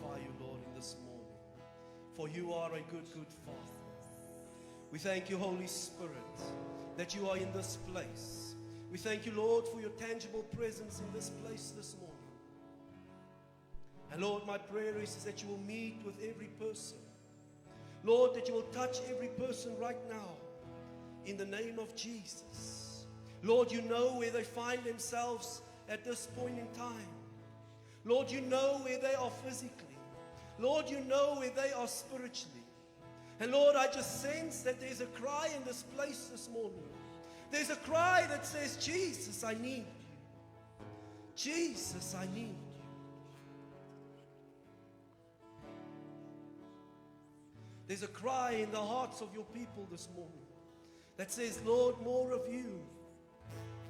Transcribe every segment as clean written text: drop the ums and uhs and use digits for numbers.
glorify you, Lord, in this morning. For you are a good, good Father. We thank you, Holy Spirit, that you are in this place. We thank you, Lord, for your tangible presence in this place this morning. And Lord, my prayer is that you will meet with every person. Lord, that you will touch every person right now in the name of Jesus. Lord, you know where they find themselves at this point in time. Lord, you know where they are physically. Lord, you know where they are spiritually. And Lord, I just sense that there's a cry in this place this morning. There's a cry that says, Jesus, I need you. Jesus, I need you. There's a cry in the hearts of your people this morning that says, Lord, more of you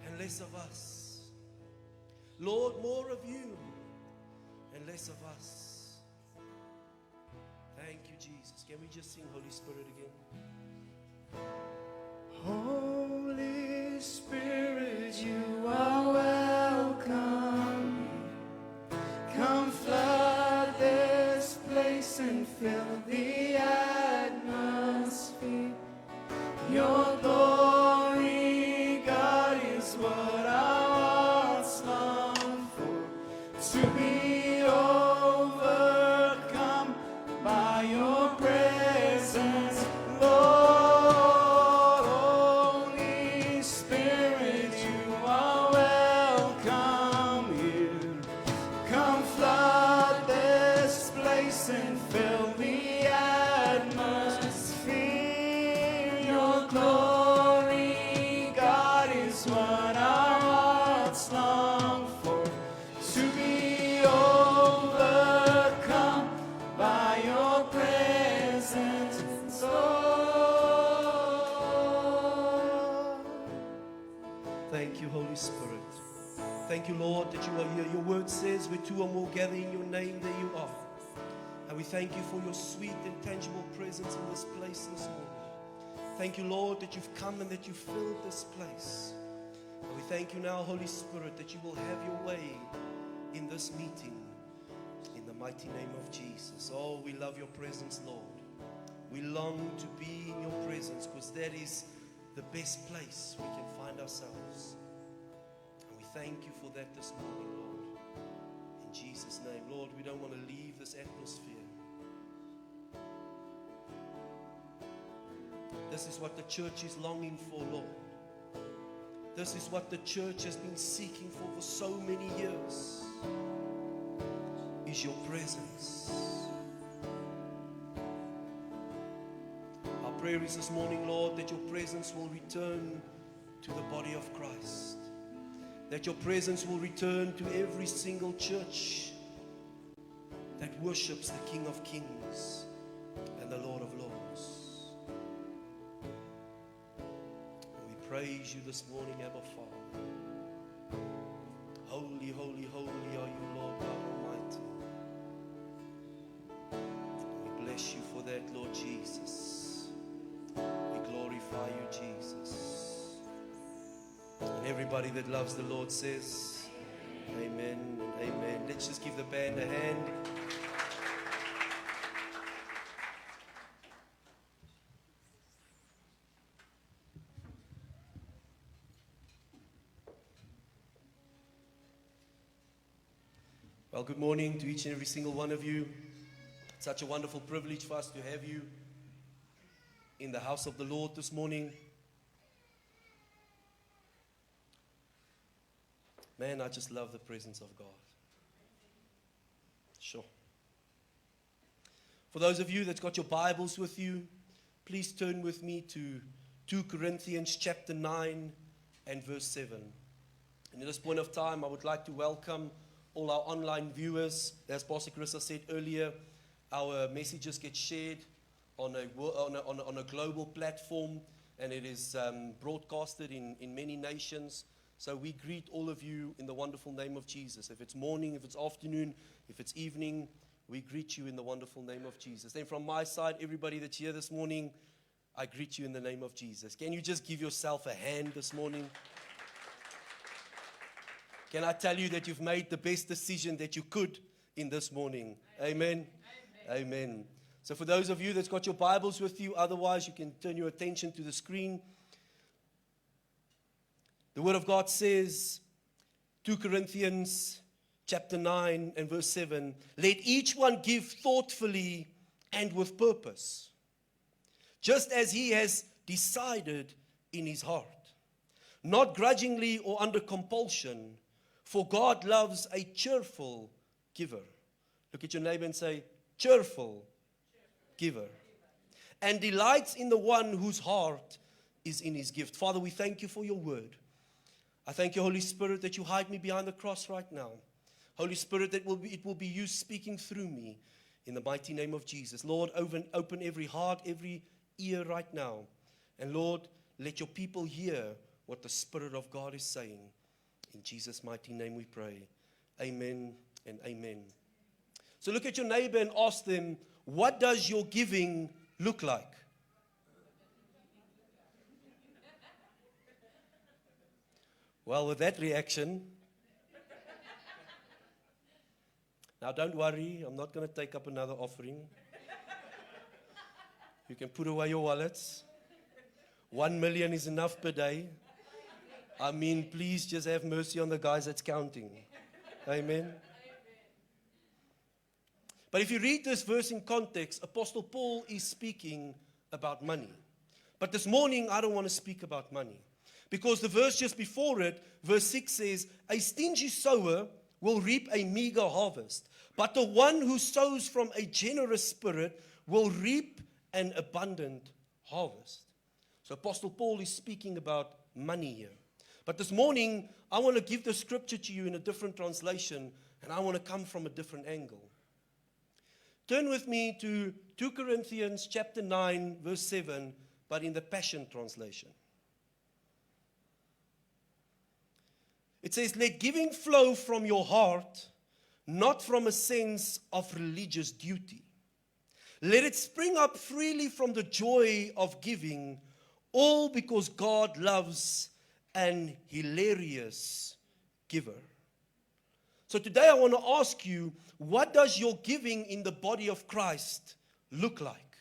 and less of us. Lord, more of you and less of us. Thank you, Jesus. Can we just sing Holy Spirit again? Holy Spirit, you are welcome. Come flood this place and fill the atmosphere. Your glory, God, is what our hearts long for. To be overcome by your presence, Lord. Holy Spirit, you are welcome here. Come flood this place and fill the atmosphere. Your glory, God, is what our hearts long for. To be overcome by your presence, Lord. Thank you, Holy Spirit. Thank you, Lord, that you are here. Your word says, where two or more gather in your name, there you are. And we thank you for your sweet and tangible presence in this place this morning. Thank you, Lord, that you've come and that you filled this place. And we thank you now, Holy Spirit, that you will have your way in this meeting. In the mighty name of Jesus. Oh, we love your presence, Lord. We long to be in your presence because that is the best place we can find ourselves. And we thank you for that this morning, Lord. In Jesus' name, Lord, we don't want to leave this atmosphere. This is what the church is longing for, Lord. This is what the church has been seeking for so many years. Is your presence. Our prayer is this morning, Lord, that your presence will return to the body of Christ. That your presence will return to every single church that worships the King of Kings and the Lord of Lords. And we praise you this morning, Abba Father. Holy, holy, holy are you, Lord God Almighty. We bless you for that, Lord Jesus. We glorify you, Jesus. And everybody that loves the Lord says, amen and amen. Let's just give the band a hand. Well, good morning to each and every single one of you. It's such a wonderful privilege for us to have you in the house of the Lord this morning. Man, I just love the presence of God. Sure. For those of you that's got your Bibles with you, please turn with me to 2 Corinthians chapter 9 and verse 7. And at this point of time, I would like to welcome all our online viewers. As Pastor Chris said earlier, our messages get shared on a global platform, and it is broadcasted in many nations. So we greet all of you in the wonderful name of Jesus. If it's morning, if it's afternoon, if it's evening, we greet you in the wonderful name of Jesus. Then from my side, everybody that's here this morning, I greet you in the name of Jesus. Can you just give yourself a hand this morning? Can I tell you that you've made the best decision that you could in this morning. Amen. Amen. So for those of you that's got your Bibles with you, otherwise you can turn your attention to the screen. The Word of God says, 2 Corinthians chapter 9 and verse 7, let each one give thoughtfully and with purpose, just as he has decided in his heart, not grudgingly or under compulsion, for God loves a cheerful giver. Look at your neighbor and say, cheerful giver. And delights in the one whose heart is in his gift. Father, we thank you for your word. I thank you, Holy Spirit, that you hide me behind the cross right now. Holy Spirit, that it will be you speaking through me in the mighty name of Jesus. Lord, open every heart, every ear right now. And Lord, let your people hear what the Spirit of God is saying. In Jesus' mighty name we pray. Amen and amen. So look at your neighbor and ask them, what does your giving look like? Well, with that reaction, now don't worry, I'm not going to take up another offering. You can put away your wallets. 1 million is enough per day. I mean, please just have mercy on the guys that's counting. Amen. But if you read this verse in context, Apostle Paul is speaking about money. But this morning, I don't want to speak about money. Because the verse just before it, verse 6 says, a stingy sower will reap a meager harvest, but the one who sows from a generous spirit will reap an abundant harvest. So Apostle Paul is speaking about money here. But this morning, I want to give the scripture to you in a different translation, and I want to come from a different angle. Turn with me to 2 Corinthians chapter 9, verse 7, but in the Passion Translation. It says, let giving flow from your heart, not from a sense of religious duty. Let it spring up freely from the joy of giving, all because God loves an hilarious giver. So today I want to ask you, what does your giving in the body of Christ look like?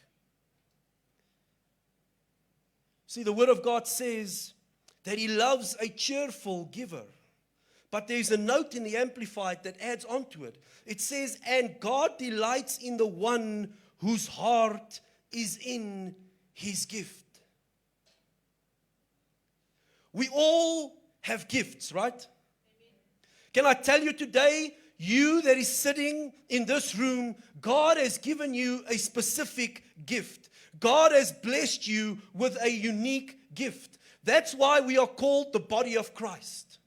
See, the Word of God says that He loves a cheerful giver. But there's a note in the Amplified that adds on to it. It says, and God delights in the one whose heart is in his gift. We all have gifts, right? Can I tell you today, you that is sitting in this room, God has given you a specific gift. God has blessed you with a unique gift. That's why we are called the body of Christ.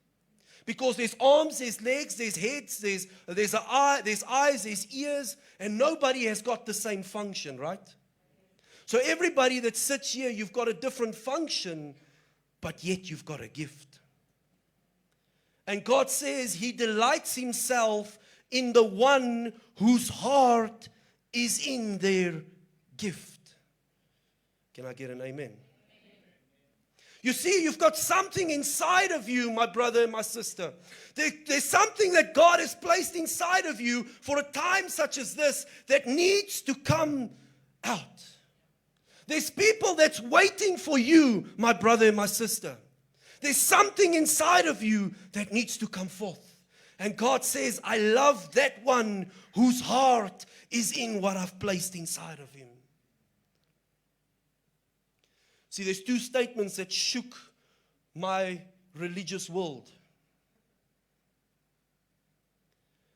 Because there's arms, there's legs, there's heads, there's eyes, there's ears, and nobody has got the same function, right? So everybody that sits here, you've got a different function, but yet you've got a gift. And God says He delights Himself in the one whose heart is in their gift. Can I get an amen? You see, you've got something inside of you, my brother and my sister. There's something that God has placed inside of you for a time such as this that needs to come out. There's people that's waiting for you, my brother and my sister. There's something inside of you that needs to come forth. And God says, I love that one whose heart is in what I've placed inside of him. See, there's two statements that shook my religious world.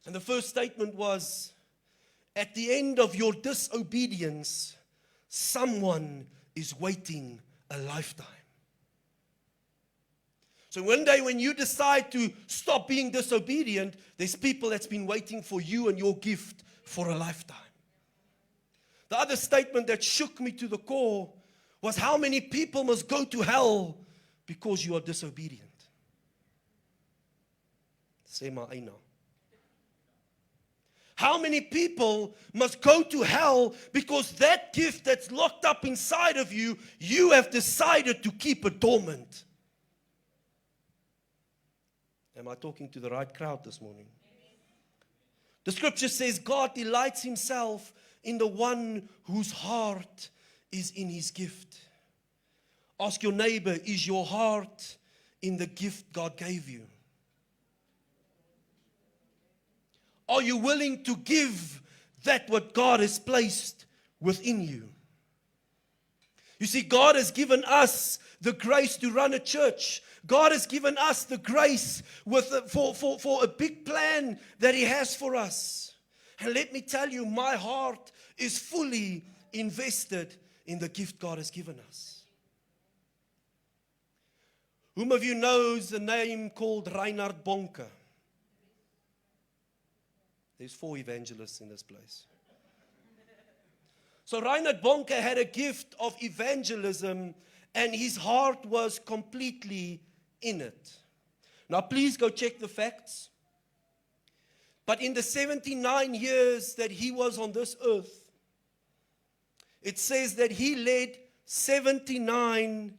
And the first statement was, at the end of your disobedience, someone is waiting a lifetime. So one day when you decide to stop being disobedient, there's people that's been waiting for you and your gift for a lifetime. The other statement that shook me to the core was how many people must go to hell because you are disobedient. Say my aina. How many people must go to hell because that gift that's locked up inside of you, you have decided to keep it dormant? Am I talking to the right crowd this morning? The scripture says God delights himself in the one whose heart is in his gift. Ask your neighbor, is your heart in the gift God gave you? Are you willing to give that what God has placed within you? You see, God has given us the grace to run a church. God has given us the grace for a big plan that he has for us. And let me tell you, my heart is fully invested in the gift God has given us. Whom of you knows a name called Reinhard Bonke? There's 4 evangelists in this place. So Reinhard Bonke had a gift of evangelism, and his heart was completely in it. Now please go check the facts. But in the 79 years that he was on this earth, it says that he led 79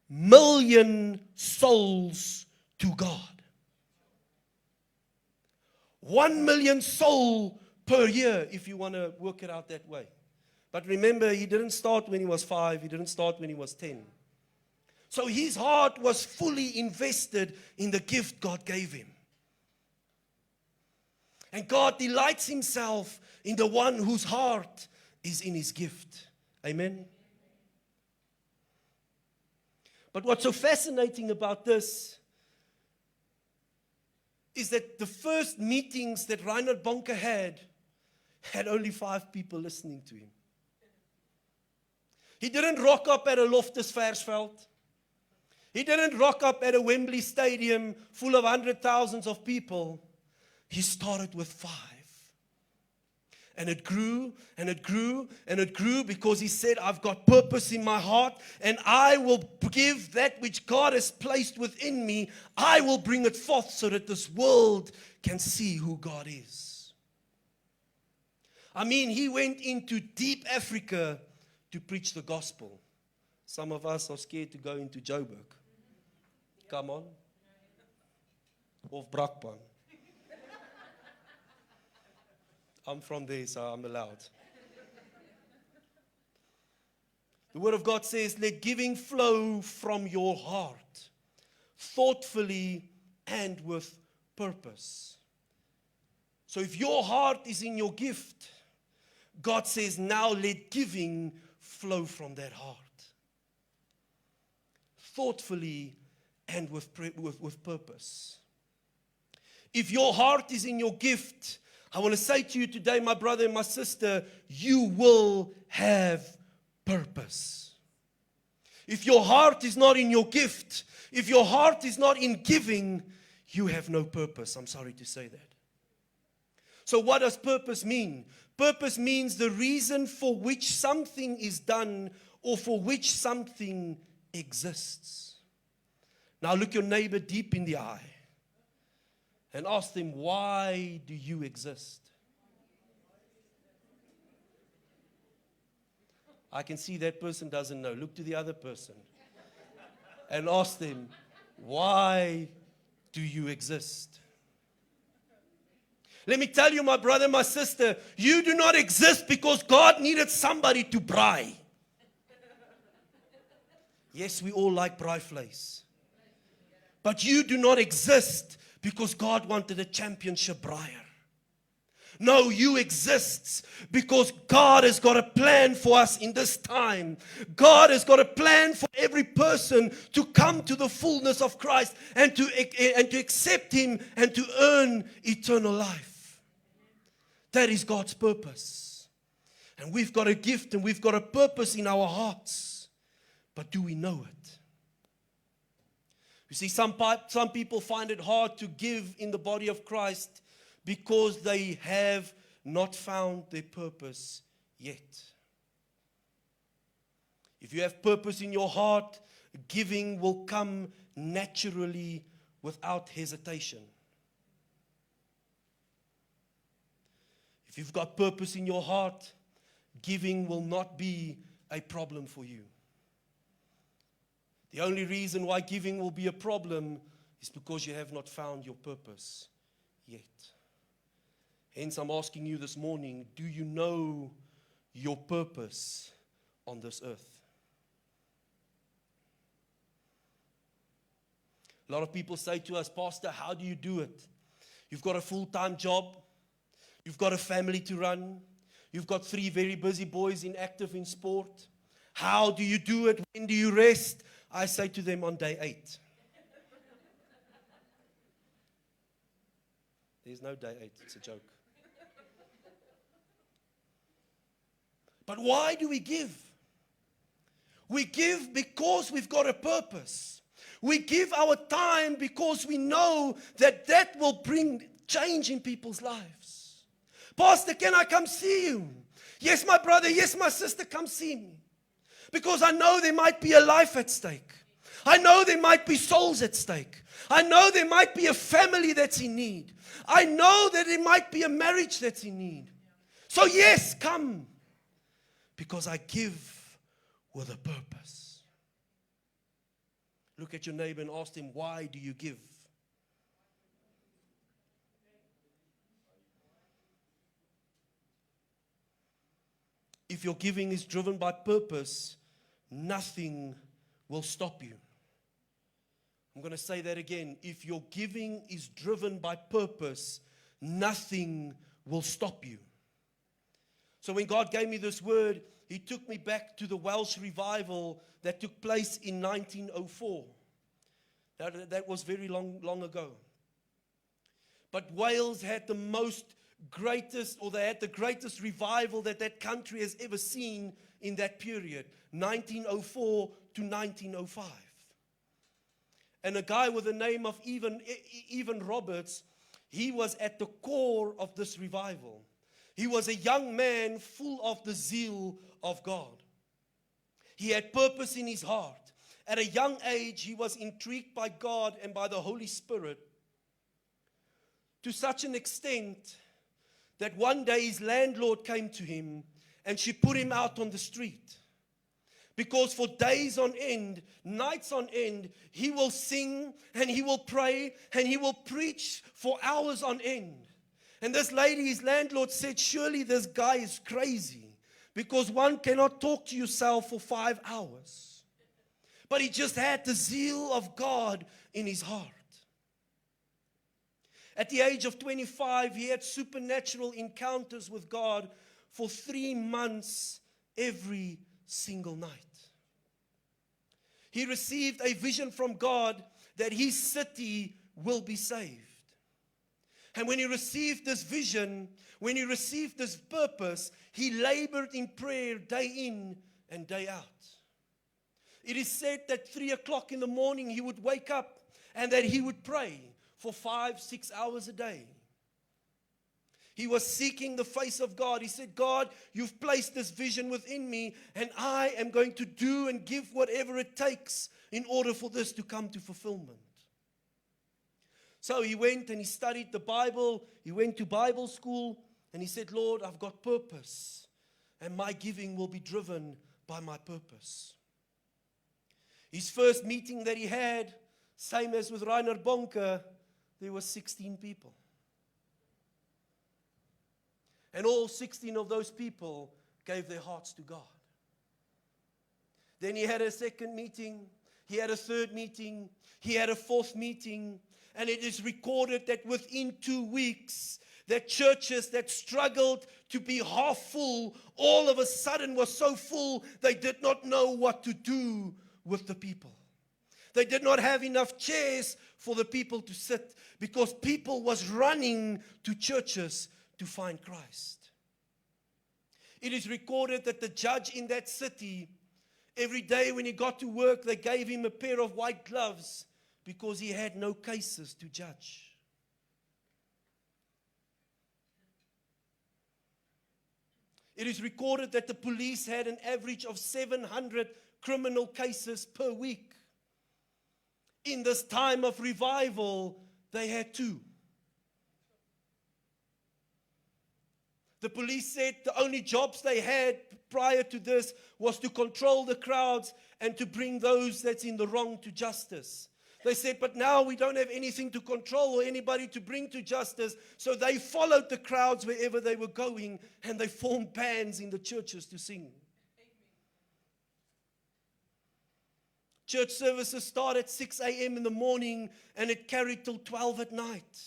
million souls to God. 1 million souls per year, if you want to work it out that way. But remember, he didn't start when he was 5. He didn't start when he was 10. So his heart was fully invested in the gift God gave him. And God delights himself in the one whose heart is in his gift. Amen. But what's so fascinating about this is that the first meetings that Reinhard Bonke had only 5 people listening to him. He didn't rock up at a Loftus Versfeld. He didn't rock up at a Wembley Stadium full of 100,000s of people. He started with 5. And it grew, and it grew, and it grew, because he said, I've got purpose in my heart, and I will give that which God has placed within me. I will bring it forth so that this world can see who God is. I mean, he went into deep Africa to preach the gospel. Some of us are scared to go into Joburg. Come on. Of Brakpan. I'm from there, so I'm allowed. The Word of God says, let giving flow from your heart, thoughtfully and with purpose. So if your heart is in your gift, God says, now let giving flow from that heart. Thoughtfully and with purpose. If your heart is in your gift, I want to say to you today, my brother and my sister, you will have purpose. If your heart is not in your gift, if your heart is not in giving, you have no purpose. I'm sorry to say that. So what does purpose mean? Purpose means the reason for which something is done or for which something exists. Now look your neighbor deep in the eye and ask them, why do you exist? I can see that person doesn't know. Look to the other person and ask them, why do you exist? Let me tell you, my brother, my sister, you do not exist because God needed somebody to braai. Yes, we all like braai vleis. But you do not exist because God wanted a championship braaier. No, you exist because God has got a plan for us in this time. God has got a plan for every person to come to the fullness of Christ and to accept Him and to earn eternal life. That is God's purpose. And we've got a gift and we've got a purpose in our hearts. But do we know it? You see, some people find it hard to give in the body of Christ because they have not found their purpose yet. If you have purpose in your heart, giving will come naturally without hesitation. If you've got purpose in your heart, giving will not be a problem for you. The only reason why giving will be a problem is because you have not found your purpose yet. Hence, I'm asking you this morning, do you know your purpose on this earth? A lot of people say to us, Pastor, how do you do it? You've got a full-time job. You've got a family to run. You've got 3 very busy boys active in sport. How do you do it? When do you rest? I say to them on day 8. There's no day 8. It's a joke. But why do we give? We give because we've got a purpose. We give our time because we know that that will bring change in people's lives. Pastor, can I come see you? Yes, my brother. Yes, my sister, come see me. Because I know there might be a life at stake. I know there might be souls at stake. I know there might be a family that's in need. I know that there might be a marriage that's in need. So yes, come. Because I give with a purpose. Look at your neighbor and ask him, why do you give? If your giving is driven by purpose, nothing will stop you. I'm going to say that again. If your giving is driven by purpose, nothing will stop you. So when God gave me this word, He took me back to the Welsh revival that took place in 1904. That was very long ago. But Wales had the greatest revival that country has ever seen in that period, 1904 to 1905. And a guy with the name of Evan Roberts, he was at the core of this revival. He was a young man full of the zeal of God. He had purpose in his heart. At a young age, he was intrigued by God and by the Holy Spirit to such an extent that one day his landlord came to him and she put him out on the street. Because for days on end, nights on end, he will sing and he will pray and he will preach for hours on end. And this lady, his landlord, said, surely this guy is crazy because one cannot talk to yourself for 5 hours. But he just had the zeal of God in his heart. At the age of 25, he had supernatural encounters with God for 3 months every single night. He received a vision from God that his city will be saved. And when he received this vision, when he received this purpose, he labored in prayer day in and day out. It is said that 3 o'clock in the morning he would wake up and that he would pray for 5-6 hours a day. He was seeking the face of God. He said, God, you've placed this vision within me, and I am going to do and give whatever it takes in order for this to come to fulfillment. So he went and he studied the Bible. He went to Bible school, and he said, Lord, I've got purpose, and my giving will be driven by my purpose. His first meeting that he had, same as with Rainer Bonke, there were 16 people. And all 16 of those people gave their hearts to God. Then he had a second meeting. He had a third meeting. He had a fourth meeting. And it is recorded that within 2 weeks, that churches that struggled to be half full, all of a sudden were so full, they did not know what to do with the people. They did not have enough chairs for the people to sit because people was running to churches to find Christ. It is recorded that the judge in that city, every day when he got to work, they gave him a pair of white gloves because he had no cases to judge. It is recorded that the police had an average of 700 criminal cases per week. In this time of revival, they had 2. The police said the only jobs they had prior to this was to control the crowds and to bring those that's in the wrong to justice. They said, but now we don't have anything to control or anybody to bring to justice. So they followed the crowds wherever they were going, and they formed bands in the churches to sing. Church services start at 6 a.m. in the morning, and it carried till 12 at night.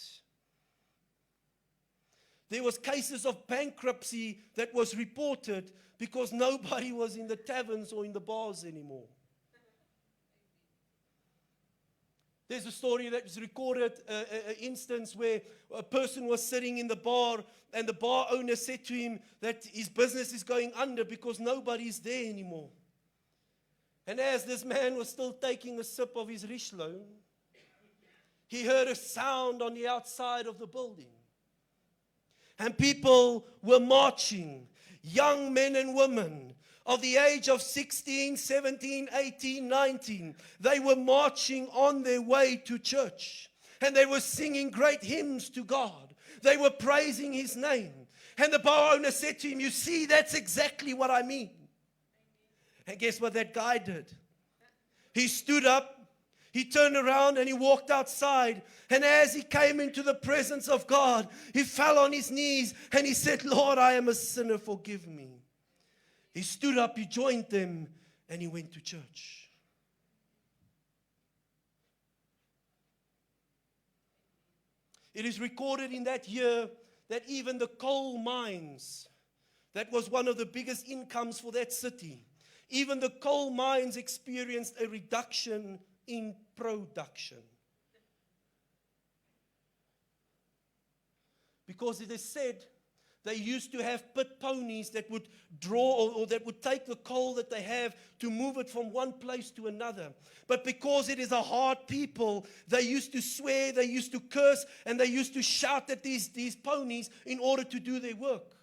There was cases of bankruptcy that was reported because nobody was in the taverns or in the bars anymore. There's a story that was recorded, an instance where a person was sitting in the bar and the bar owner said to him that his business is going under because nobody's there anymore. And as this man was still taking a sip of his Richelieu, he heard a sound on the outside of the building. And people were marching, young men and women of the age of 16, 17, 18, 19. They were marching on their way to church. And they were singing great hymns to God. They were praising His name. And the bar owner said to him, you see, that's exactly what I mean. And guess what that guy did? He stood up, he turned around and he walked outside. And as he came into the presence of God, he fell on his knees and he said, Lord, I am a sinner, forgive me. He stood up, he joined them, and he went to church. It is recorded in that year that even the coal mines, that was one of the biggest incomes for that city, even the coal mines experienced a reduction in production. Because it is said they used to have pit ponies that would draw or that would take the coal that they have to move it from one place to another. But because it is a hard people, they used to swear, they used to curse, and they used to shout at these ponies in order to do their work.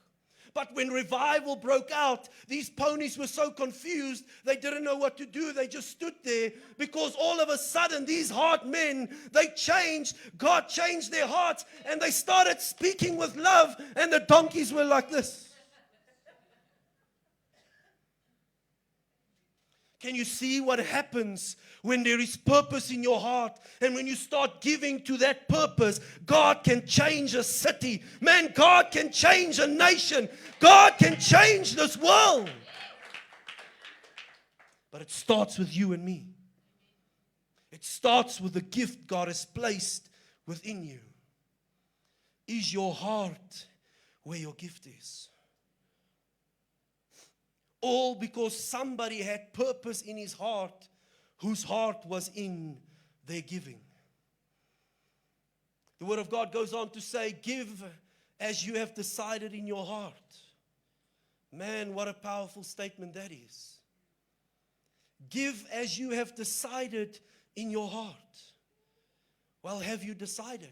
But when revival broke out, these ponies were so confused, they didn't know what to do. They just stood there because all of a sudden, these hard men, they changed. God changed their hearts and they started speaking with love, and the donkeys were like this. Can you see what happens when there is purpose in your heart? And when you start giving to that purpose, God can change a city. Man, God can change a nation. God can change this world. But it starts with you and me. It starts with the gift God has placed within you. Is your heart where your gift is? All because somebody had purpose in his heart, whose heart was in their giving. The Word of God goes on to say, give as you have decided in your heart. Man, what a powerful statement that is. Give as you have decided in your heart. Well, have you decided?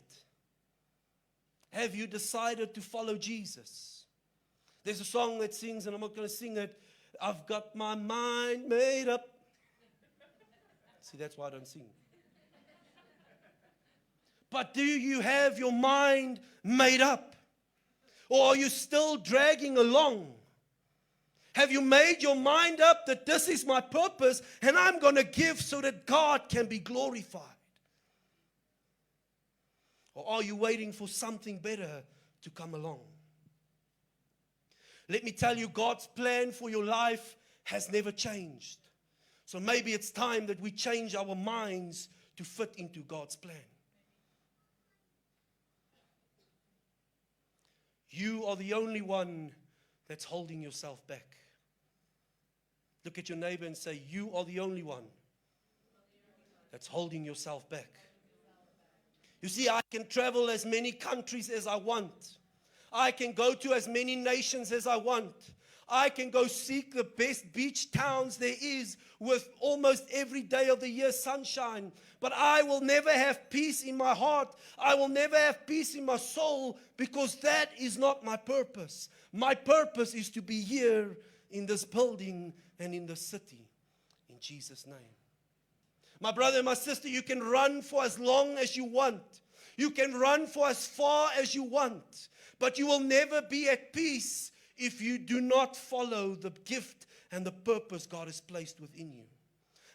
Have you decided to follow Jesus? There's a song that sings, and I'm not going to sing it, I've got my mind made up. See, that's why I don't sing. But do you have your mind made up? Or are you still dragging along? Have you made your mind up that this is my purpose and I'm going to give so that God can be glorified? Or are you waiting for something better to come along? Let me tell you, God's plan for your life has never changed. So maybe it's time that we change our minds to fit into God's plan. You are the only one that's holding yourself back. Look at your neighbor and say, you are the only one that's holding yourself back. You see, I can travel as many countries as I want. I can go to as many nations as I want. I can go seek the best beach towns there is with almost every day of the year sunshine. But I will never have peace in my heart. I will never have peace in my soul because that is not my purpose. My purpose is to be here in this building and in the city. In Jesus' name. My brother and my sister, you can run for as long as you want. You can run for as far as you want. But you will never be at peace if you do not follow the gift and the purpose God has placed within you.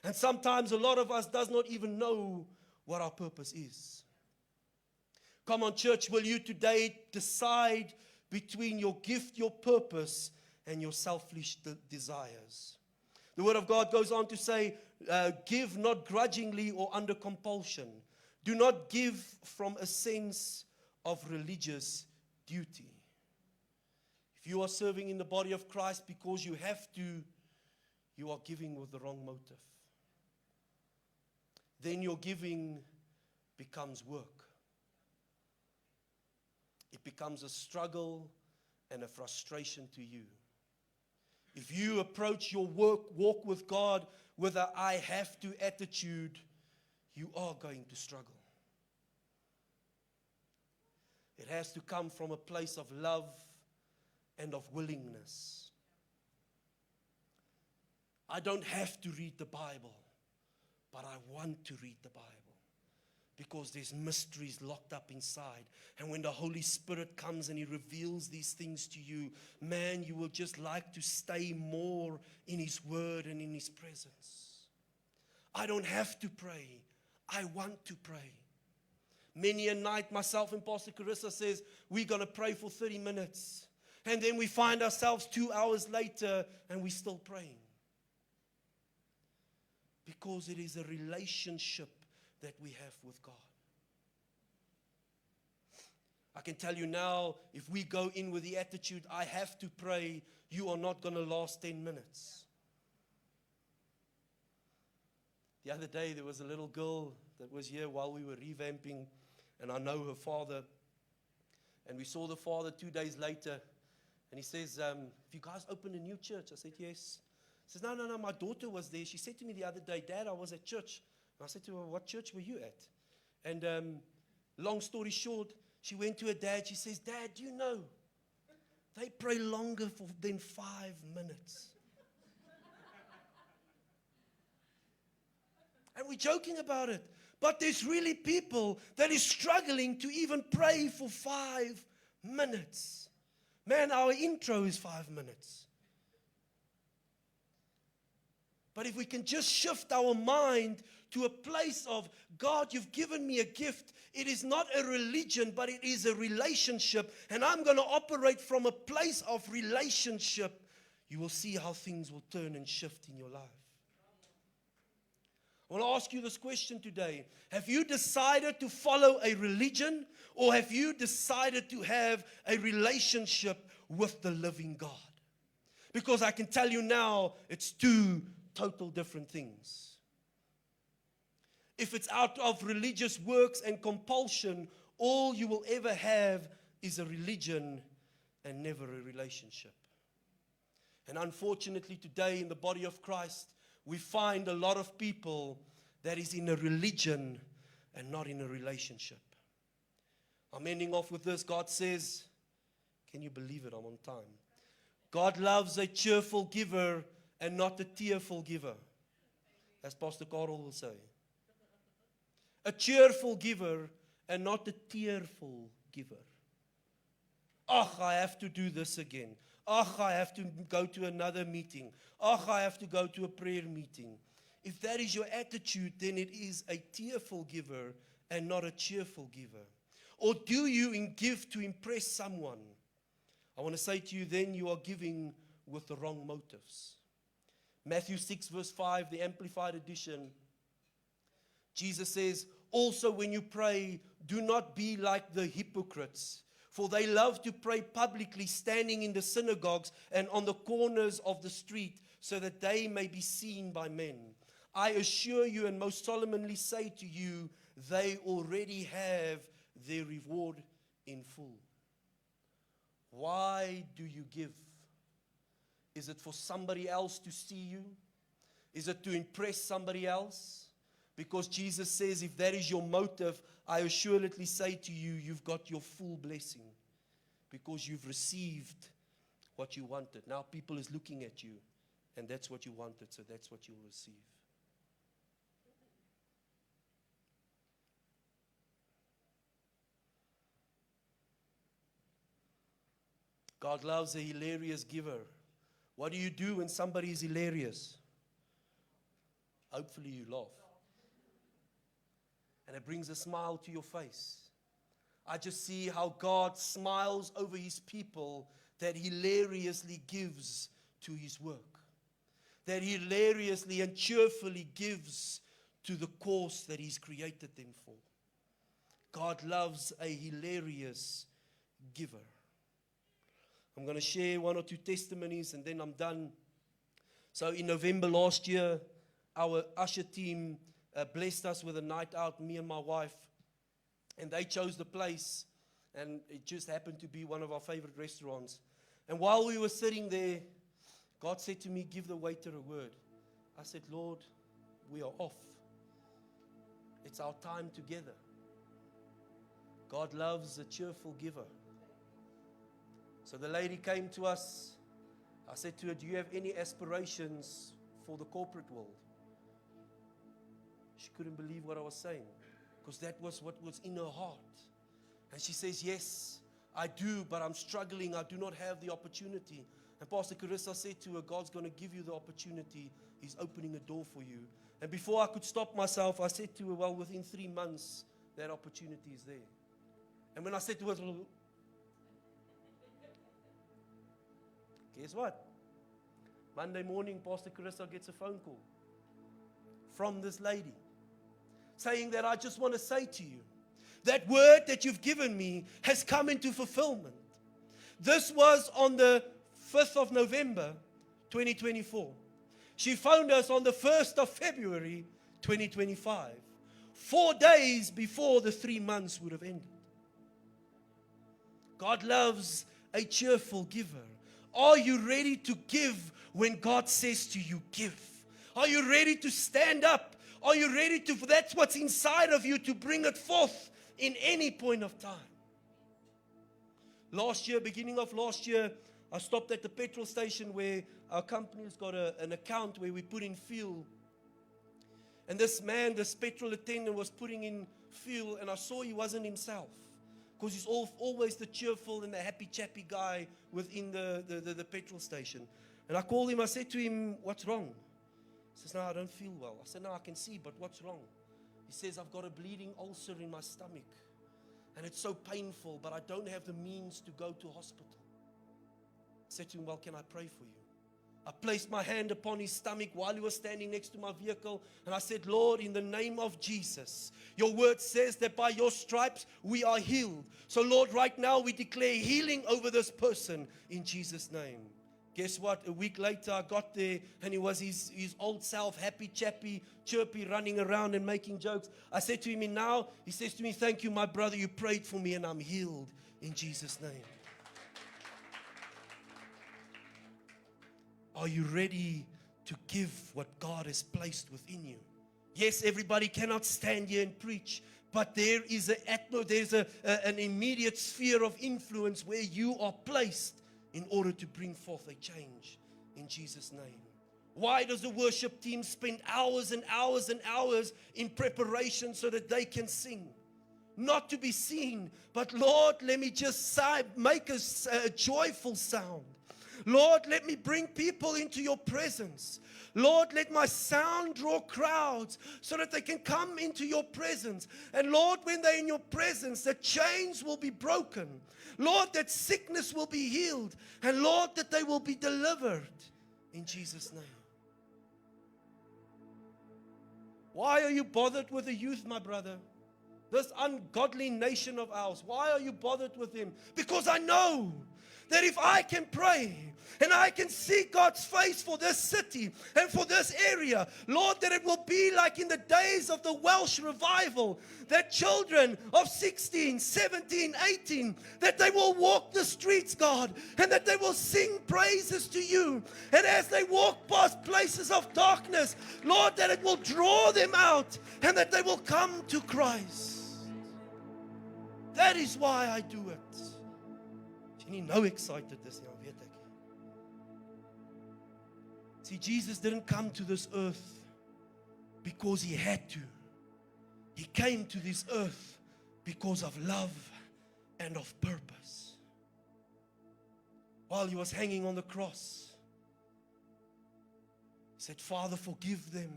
And sometimes a lot of us does not even know what our purpose is. Come on, church, will you today decide between your gift, your purpose, and your selfish desires? The Word of God goes on to say, give not grudgingly or under compulsion. Do not give from a sense of religious duty. If you are serving in the body of Christ because you have to, you are giving with the wrong motive. Then your giving becomes work. It becomes a struggle and a frustration to you. If you approach your walk with God with a I have to attitude, you are going to struggle. It has to come from a place of love and of willingness. I don't have to read the Bible, but I want to read the Bible. Because there's mysteries locked up inside. And when the Holy Spirit comes and He reveals these things to you, man, you will just like to stay more in His Word and in His presence. I don't have to pray. I want to pray. Many a night, myself and Pastor Carissa says, we're going to pray for 30 minutes. And then we find ourselves 2 hours later and we're still praying. Because it is a relationship that we have with God. I can tell you now, if we go in with the attitude, I have to pray, you are not going to last 10 minutes. The other day, there was a little girl that was here while we were revamping, and I know her father. And we saw the father 2 days later, and he says, have you guys opened a new church? I said, yes. He says, no, my daughter was there. She said to me the other day, Dad, I was at church. And I said to her, what church were you at? And long story short, she went to her dad. She says, Dad, do you know, they pray longer than 5 minutes. And we're joking about it. But there's really people that is struggling to even pray for 5 minutes. Man, our intro is 5 minutes. But if we can just shift our mind to a place of, God, you've given me a gift. It is not a religion, but it is a relationship. And I'm going to operate from a place of relationship. You will see how things will turn and shift in your life. I want to ask you this question today. Have you decided to follow a religion, or have you decided to have a relationship with the living God? Because I can tell you now, it's two total different things. If it's out of religious works and compulsion, all you will ever have is a religion and never a relationship. And unfortunately today in the body of Christ, we find a lot of people that is in a religion and not in a relationship. I'm ending off with this. God says, can you believe it? I'm on time. God loves a cheerful giver and not a tearful giver, as Pastor Carl will say. A cheerful giver and not a tearful giver. I have to do this again. I have to go to another meeting. I have to go to a prayer meeting. If that is your attitude, then it is a tearful giver and not a cheerful giver. Or do you give to impress someone? I want to say to you, then you are giving with the wrong motives. Matthew 6 verse 5, the Amplified Edition. Jesus says, also when you pray, do not be like the hypocrites, for they love to pray publicly, standing in the synagogues and on the corners of the street, so that they may be seen by men. I assure you and most solemnly say to you, they already have their reward in full. Why do you give? Is it for somebody else to see you? Is it to impress somebody else? Because Jesus says, if that is your motive, I assuredly say to you, you've got your full blessing. Because you've received what you wanted. Now people is looking at you, and that's what you wanted, so that's what you'll receive. God loves a hilarious giver. What do you do when somebody is hilarious? Hopefully you laugh. and it brings a smile to your face. I just see how God smiles over His people that hilariously gives to His work, that hilariously and cheerfully gives to the cause that He's created them for. God loves a hilarious giver. I'm going to share one or two testimonies and then I'm done. So in November last year, our usher team blessed us with a night out, me and my wife. And they chose the place, and it just happened to be one of our favorite restaurants. And while we were sitting there, God said to me, give the waiter a word. I said, Lord, we are off. It's our time together. God loves a cheerful giver. So the lady came to us. I said to her, do you have any aspirations for the corporate world? She couldn't believe what I was saying, because that was what was in her heart. And she says, yes, I do, but I'm struggling. I do not have the opportunity. And Pastor Carissa said to her, God's going to give you the opportunity. He's opening a door for you. And before I could stop myself, I said to her, well, within 3 months, that opportunity is there. And when I said to her, guess what? Monday morning, Pastor Carissa gets a phone call from this lady saying that I just want to say to you, that word that you've given me has come into fulfillment. This was on the 5th of November, 2024. She phoned us on the 1st of February, 2025, 4 days before the 3 months would have ended. God loves a cheerful giver. Are you ready to give when God says to you, give? Are you ready to stand up? Are you ready to, that's what's inside of you, to bring it forth in any point of time? Last year, beginning of last year, I stopped at the petrol station where our company's got an account where we put in fuel. And this man, this petrol attendant, was putting in fuel, and I saw he wasn't himself. Because he's always the cheerful and the happy chappy guy within the petrol station. And I called him, I said to him, what's wrong? He says, no, I don't feel well. I said, no, I can see, but what's wrong? He says, I've got a bleeding ulcer in my stomach. And it's so painful, but I don't have the means to go to hospital. I said to him, well, can I pray for you? I placed my hand upon his stomach while he was standing next to my vehicle. And I said, Lord, in the name of Jesus, your word says that by your stripes we are healed. So Lord, right now we declare healing over this person in Jesus' name. Guess what? A week later I got there and he was his old self, happy, chappy, chirpy, running around and making jokes. I said to him, now, he says to me, thank you, my brother, you prayed for me and I'm healed in Jesus' name. Are you ready to give what God has placed within you? Yes, everybody cannot stand here and preach, but there is an immediate sphere of influence where you are placed in order to bring forth a change in Jesus' name. Why does the worship team spend hours and hours and hours in preparation so that they can sing? Not to be seen, but Lord, let me just make a joyful sound. Lord, let me bring people into your presence. Lord, let my sound draw crowds so that they can come into your presence. And Lord, when they're in your presence, the chains will be broken. Lord, that sickness will be healed. And Lord, that they will be delivered in Jesus' name. Why are you bothered with the youth, my brother? This ungodly nation of ours. Why are you bothered with them? Because I know that if I can pray and I can seek God's face for this city and for this area, Lord, that it will be like in the days of the Welsh revival, that children of 16, 17, 18, that they will walk the streets, God, and that they will sing praises to you. And as they walk past places of darkness, Lord, that it will draw them out and that they will come to Christ. That is why I do it. Jy nie nou excited is nie, weet ek. See, Jesus didn't come to this earth because he had to. He came to this earth because of love and of purpose. While he was hanging on the cross, he said, Father, forgive them,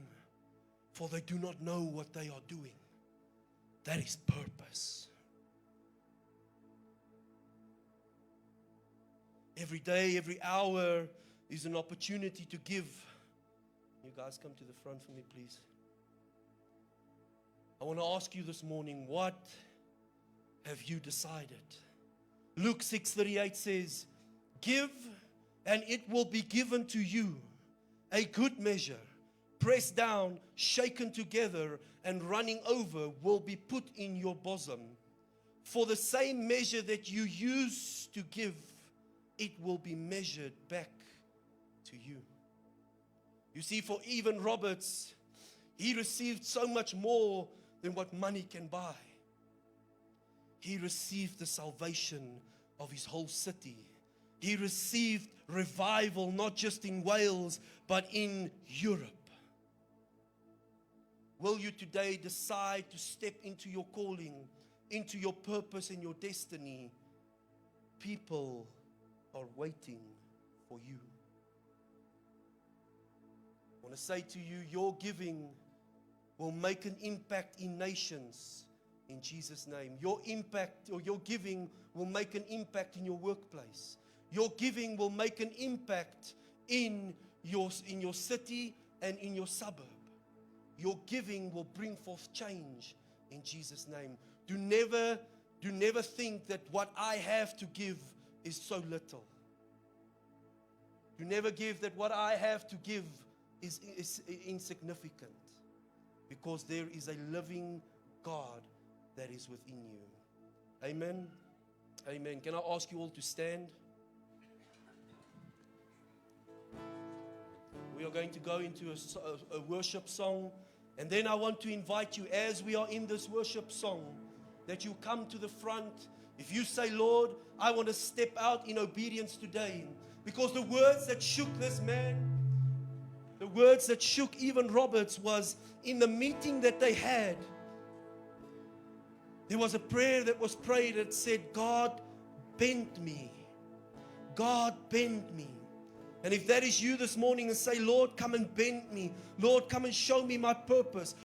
for they do not know what they are doing. That is purpose. Every day, every hour is an opportunity to give. You guys come to the front for me, please. I want to ask you this morning, what have you decided? Luke 6:38 says, give and it will be given to you, a good measure, pressed down, shaken together, and running over will be put in your bosom. For the same measure that you use to give, it will be measured back to you. You see, for even Roberts, he received so much more than what money can buy. He received the salvation of his whole city. He received revival not just in Wales, but in Europe. Will you today decide to step into your calling, into your purpose and your destiny? People are waiting for you. I want to say to you, your giving will make an impact in nations in Jesus' name. Your impact or your giving will make an impact in your workplace. Your giving will make an impact in your city and in your suburb. Your giving will bring forth change in Jesus' name. Do never think that what I have to give is so little. Do never give that what I have to give is insignificant, because there is a living God that is within you. Amen. Amen. Can I ask you all to stand? We are going to go into a worship song. And then I want to invite you, as we are in this worship song, that you come to the front. If you say, Lord, I want to step out in obedience today. Because the words that shook this man, the words that shook even Roberts, was in the meeting that they had. There was a prayer that was prayed that said, God, bend me. God, bend me. And if that is you this morning and say, Lord, come and bend me. Lord, come and show me my purpose.